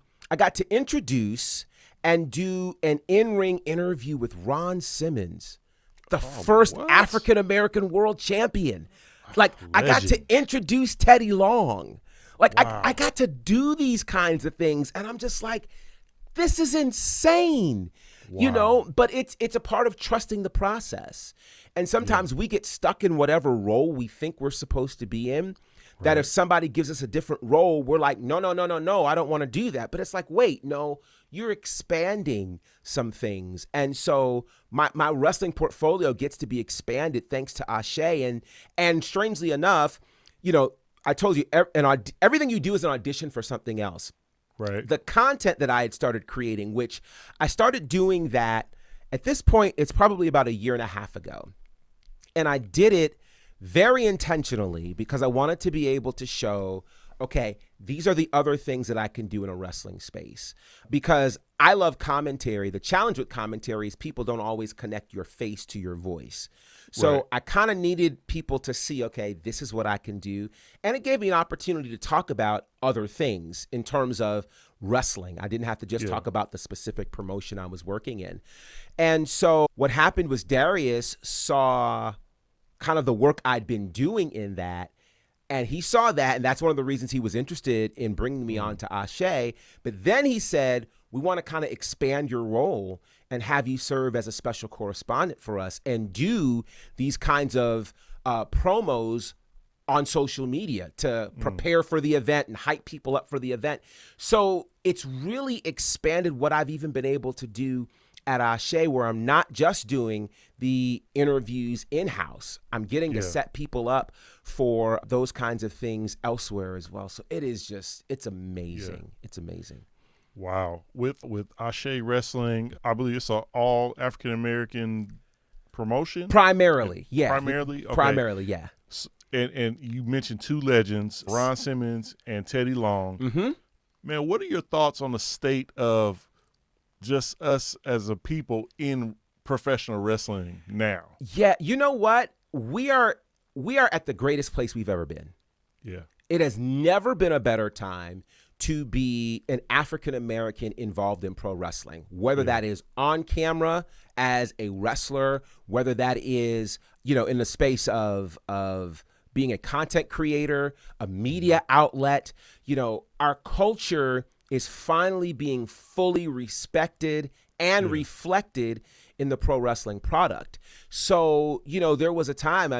introduce and do an in-ring interview with Ron Simmons, the first African-American world champion. Like, I got to introduce Teddy Long. Like, I got to do these kinds of things. And I'm just like, this is insane. But it's a part of trusting the process. And sometimes we get stuck in whatever role we think we're supposed to be in. That if somebody gives us a different role, we're like, no, I don't want to do that. But it's like, wait, no, you're expanding some things. And so my wrestling portfolio gets to be expanded thanks to Ashe. And strangely enough, I told you, everything you do is an audition for something else. Right. The content that I had started creating, which I started doing that at this point, it's probably about a year and a half ago. And I did it very intentionally because I wanted to be able to show, okay, these are the other things that I can do in a wrestling space. Because I love commentary. The challenge with commentary is people don't always connect your face to your voice. So I kind of needed people to see, okay, this is what I can do. And it gave me an opportunity to talk about other things in terms of wrestling. I didn't have to just talk about the specific promotion I was working in. And so what happened was Darius saw kind of the work I'd been doing in that. And he saw that, and that's one of the reasons he was interested in bringing me on to Ashe. But then he said, we want to kind of expand your role and have you serve as a special correspondent for us and do these kinds of promos on social media to prepare for the event and hype people up for the event. So it's really expanded what I've even been able to do at Ashe, where I'm not just doing the interviews in-house. I'm getting to set people up for those kinds of things elsewhere as well. So it's amazing. Yeah. It's amazing. Wow. With Ashe Wrestling, I believe it's an all African-American promotion? Primarily, yeah. Primarily? Okay. Primarily, yeah. And you mentioned two legends, Ron Simmons and Teddy Long. Mm-hmm. Man, what are your thoughts on the state of just us as a people in professional wrestling now? Yeah, you know what? We are at the greatest place we've ever been. Yeah. It has never been a better time to be an African American involved in pro wrestling, whether that is on camera as a wrestler, whether that is, in the space of being a content creator, a media outlet. Our culture is finally being fully respected and reflected in the pro wrestling product. So, there was a time,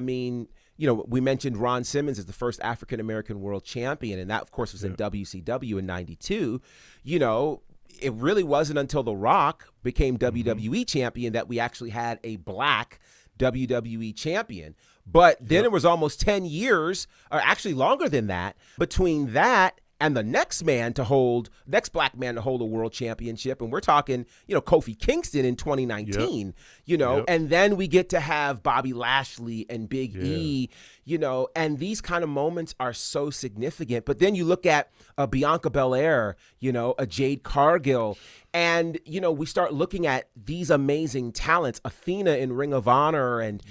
we mentioned Ron Simmons as the first African-American world champion, and that, of course, was in WCW in 92. It really wasn't until The Rock became WWE champion that we actually had a black WWE champion. But then it was almost 10 years, or actually longer than that, between that and the next black man to hold a world championship. And we're talking, Kofi Kingston in 2019, and then we get to have Bobby Lashley and Big E, and these kind of moments are so significant. But then you look at Bianca Belair, a Jade Cargill, and, we start looking at these amazing talents, Athena in Ring of Honor, and,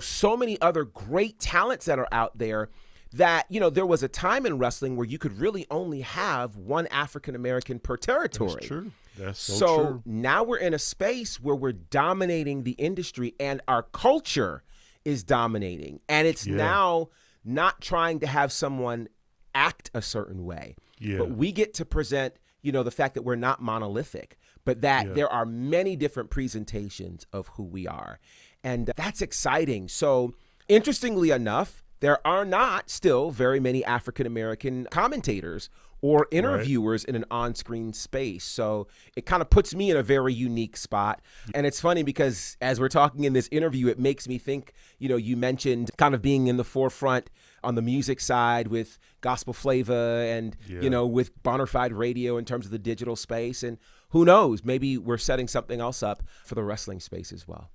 so many other great talents that are out there. That, there was a time in wrestling where you could really only have one African-American per territory. That's true. That's so true. Now we're in a space where we're dominating the industry and our culture is dominating. And it's now not trying to have someone act a certain way. Yeah. But we get to present, the fact that we're not monolithic, but that there are many different presentations of who we are. And that's exciting. So interestingly enough, there are not still very many African-American commentators or interviewers in an on-screen space. So it kind of puts me in a very unique spot. And it's funny because as we're talking in this interview, it makes me think, you mentioned kind of being in the forefront on the music side with Gospel Flava and, with Bonnerfide Radio in terms of the digital space. And who knows, maybe we're setting something else up for the wrestling space as well.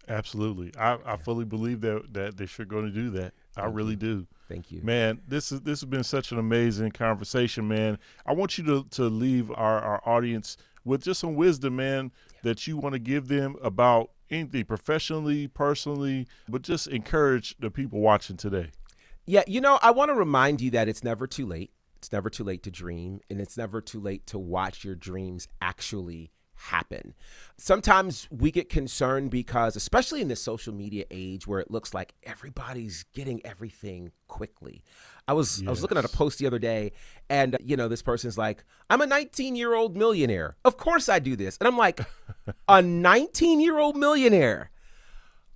Absolutely. I fully believe that they're sure going to do that. I really do. Thank you. Man, this has been such an amazing conversation, man. I want you to leave our audience with just some wisdom, man, that you want to give them about anything professionally, personally, but just encourage the people watching today. Yeah, I want to remind you that it's never too late. It's never too late to dream, and it's never too late to watch your dreams actually happen. Sometimes we get concerned because, especially in this social media age where it looks like everybody's getting everything quickly. I was looking at a post the other day and, this person's like, I'm a 19-year-old millionaire. Of course I do this. And I'm like, a 19-year-old millionaire?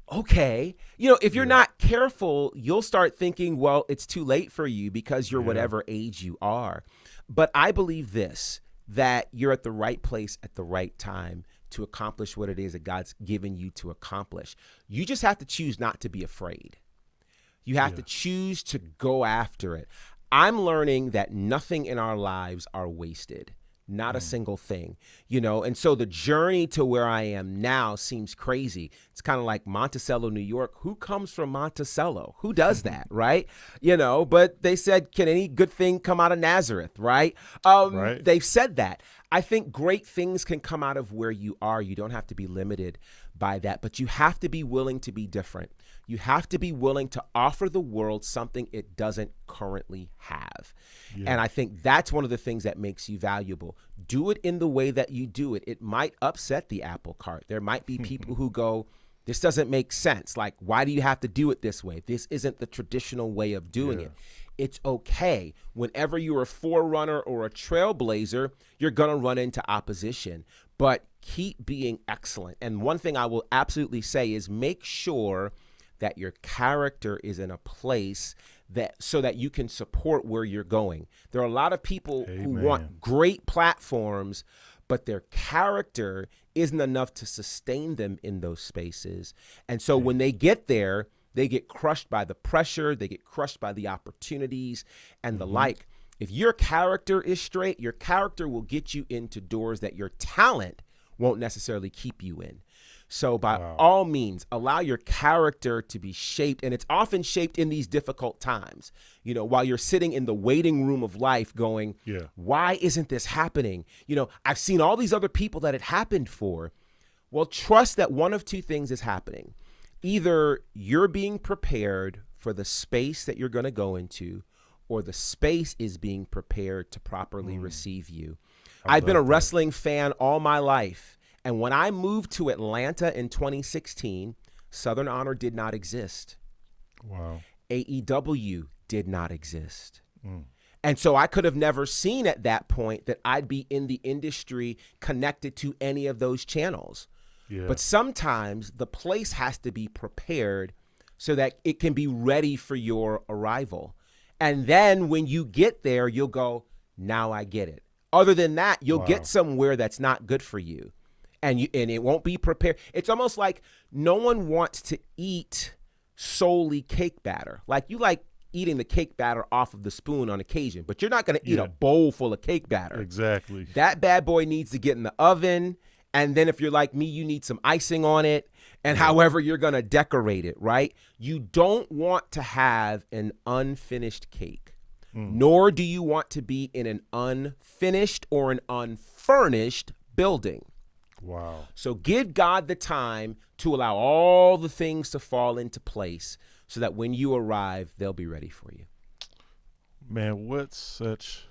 Okay. If you're not careful, you'll start thinking, well, it's too late for you because you're whatever age you are. But I believe this, that you're at the right place at the right time to accomplish what it is that God's given you to accomplish. You just have to choose not to be afraid. You have to choose to go after it. I'm learning that nothing in our lives are wasted. Not a single thing, and so the journey to where I am now seems crazy. It's kind of like Monticello, New York. Who comes from Monticello? Who does that, right? But they said, can any good thing come out of Nazareth, right? They've said that. I think great things can come out of where you are. You don't have to be limited by that, but you have to be willing to be different. You have to be willing to offer the world something it doesn't currently have. Yeah. And I think that's one of the things that makes you valuable. Do it in the way that you do it. It might upset the apple cart. There might be people who go, this doesn't make sense. Like, why do you have to do it this way? This isn't the traditional way of doing it. It's okay. Whenever you're a forerunner or a trailblazer, you're going to run into opposition. But keep being excellent. And one thing I will absolutely say is make sure that your character is in a place that so that you can support where you're going. There are a lot of people who want great platforms, but their character isn't enough to sustain them in those spaces. And so when they get there, they get crushed by the pressure, they get crushed by the opportunities and the like. If your character is straight, your character will get you into doors that your talent won't necessarily keep you in. So by all means, allow your character to be shaped, and it's often shaped in these difficult times. You know, while you're sitting in the waiting room of life going, why isn't this happening? You know, I've seen all these other people that it happened for. Well, trust that one of two things is happening. Either you're being prepared for the space that you're going to go into, or the space is being prepared to properly receive you. I've been a wrestling fan all my life. And when I moved to Atlanta in 2016, Southern Honor did not exist. Wow. AEW did not exist. And so I could have never seen at that point that I'd be in the industry connected to any of those channels. Yeah. But sometimes the place has to be prepared so that it can be ready for your arrival. And then when you get there, you'll go, now I get it. Other than that, you'll get somewhere that's not good for you. And it won't be prepared. It's almost like no one wants to eat solely cake batter. Like you like eating the cake batter off of the spoon on occasion, but you're not going to eat a bowl full of cake batter. Exactly. That bad boy needs to get in the oven. And then if you're like me, you need some icing on it. And however you're going to decorate it, right? You don't want to have an unfinished cake, nor do you want to be in an unfinished or an unfurnished building. Wow. So give God the time to allow all the things to fall into place so that when you arrive, they'll be ready for you. Man, what such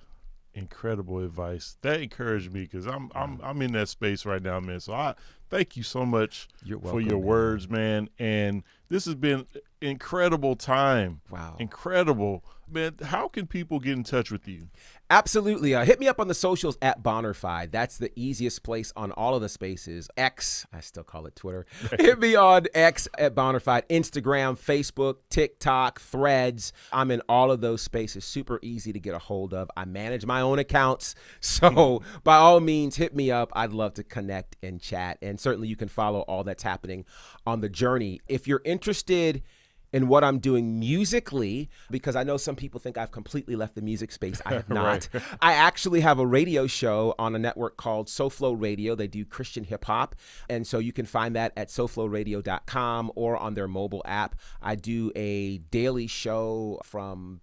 incredible advice. That encouraged me because I'm in that space right now, man. So I thank you so much for your words, man. And this has been incredible time. Wow. Incredible. Man, how can people get in touch with you? Absolutely. Hit me up on the socials at Bonnerfide. That's the easiest place on all of the spaces. X, I still call it Twitter. Hit me on X at Bonnerfide, Instagram, Facebook, TikTok, Threads. I'm in all of those spaces. Super easy to get a hold of. I manage my own accounts. So by all means, hit me up. I'd love to connect and chat. And certainly you can follow all that's happening on the journey. If you're interested in what I'm doing musically, because I know some people think I've completely left the music space. I have not. Right. I actually have a radio show on a network called SoFlo Radio. They do Christian hip hop. And so you can find that at sofloradio.com or on their mobile app. I do a daily show from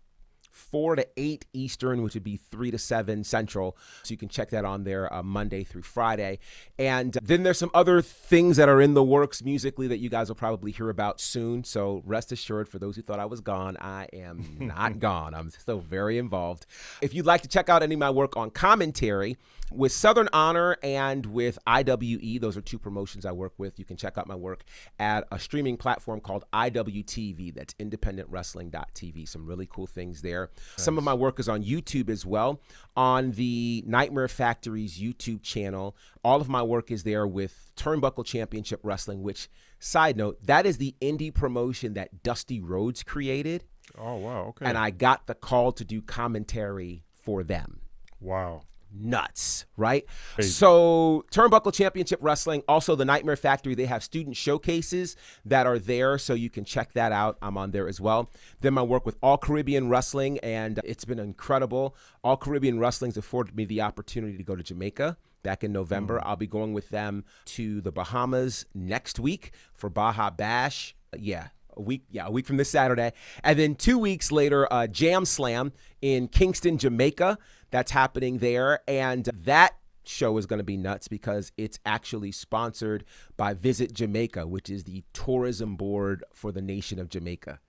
4 to 8 Eastern, which would be 3 to 7 Central. So you can check that on there Monday through Friday. And then there's some other things that are in the works musically that you guys will probably hear about soon. So rest assured, for those who thought I was gone, I am not gone. I'm still very involved. If you'd like to check out any of my work on commentary, with Southern Honor and with IWE, those are two promotions I work with. You can check out my work at a streaming platform called IWTV. That's independentwrestling.tv. Some really cool things there. Nice. Some of my work is on YouTube as well, on the Nightmare Factory's YouTube channel. All of my work is there with Turnbuckle Championship Wrestling, which, side note, that is the indie promotion that Dusty Rhodes created. Oh, wow. Okay. And I got the call to do commentary for them. Wow. Nuts, right? Crazy. So Turnbuckle Championship Wrestling, also the Nightmare Factory, they have student showcases that are there, so you can check that out. I'm on there as well. Then my work with All Caribbean Wrestling, and it's been incredible. All Caribbean Wrestling's afforded me the opportunity to go to Jamaica back in November. I'll be going with them to the Bahamas next week for Baja Bash. A week from this Saturday. And then 2 weeks later, Jam Slam in Kingston, Jamaica. That's happening there. And that show is going to be nuts because it's actually sponsored by Visit Jamaica, which is the tourism board for the nation of Jamaica.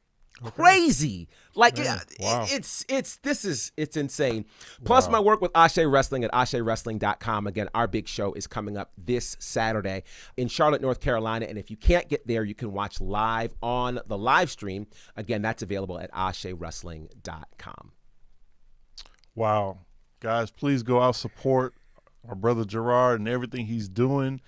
Okay. Crazy. Like, wow. It's insane. Plus my work with Ashe Wrestling at AsheWrestling.com. Again, our big show is coming up this Saturday in Charlotte, North Carolina. And if you can't get there, you can watch live on the live stream. Again, that's available at AsheWrestling.com. Wow. Guys, please go out, support our brother Gerard and everything he's doing.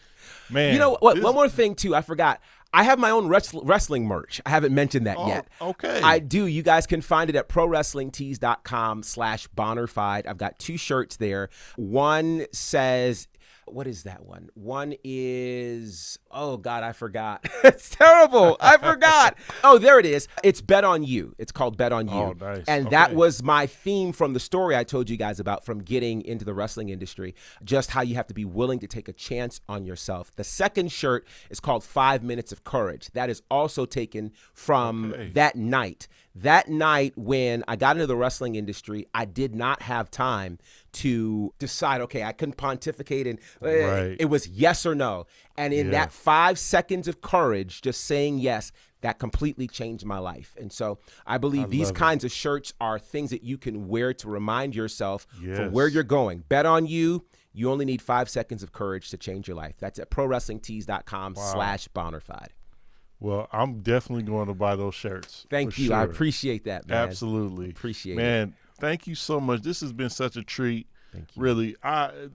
Man. You know what? One more thing, too. I forgot. I have my own wrestling merch. I haven't mentioned that yet. Okay. I do. You guys can find it at prowrestlingtees.com/Bonnerfide. I've got 2 shirts there. One says, what is that one? One is, oh God, I forgot. It's terrible. I forgot. Oh, there it is. It's Bet on You. It's called Bet on You. Oh, nice. And that was my theme from the story I told you guys about from getting into the wrestling industry, just how you have to be willing to take a chance on yourself. The second shirt is called 5 Minutes of Courage. That is also taken from that night. That night when I got into the wrestling industry, I did not have time to decide, okay, I couldn't pontificate, and it was yes or no. And in that 5 seconds of courage, just saying yes, that completely changed my life. And so I believe these kinds of shirts are things that you can wear to remind yourself from where you're going. Bet on you. You only need 5 seconds of courage to change your life. That's at prowrestlingtees.com/Bonnerfide. Well, I'm definitely going to buy those shirts. Thank you. Sure. I appreciate that, man. Absolutely. Appreciate it. Man, thank you so much. This has been such a treat. Thank you. Really,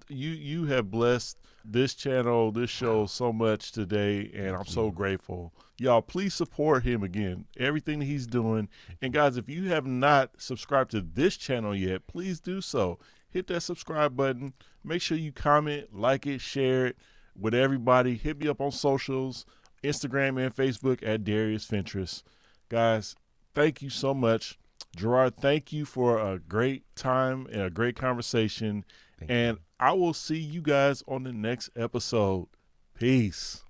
you have blessed this channel, this show so much today, and I'm so grateful. Y'all, please support him again, everything that he's doing. And guys, if you have not subscribed to this channel yet, please do so. Hit that subscribe button. Make sure you comment, like it, share it with everybody. Hit me up on socials, Instagram and Facebook at Darius Fentress. Guys, thank you so much. Gerard, thank you for a great time and a great conversation. And I will see you guys on the next episode. Peace.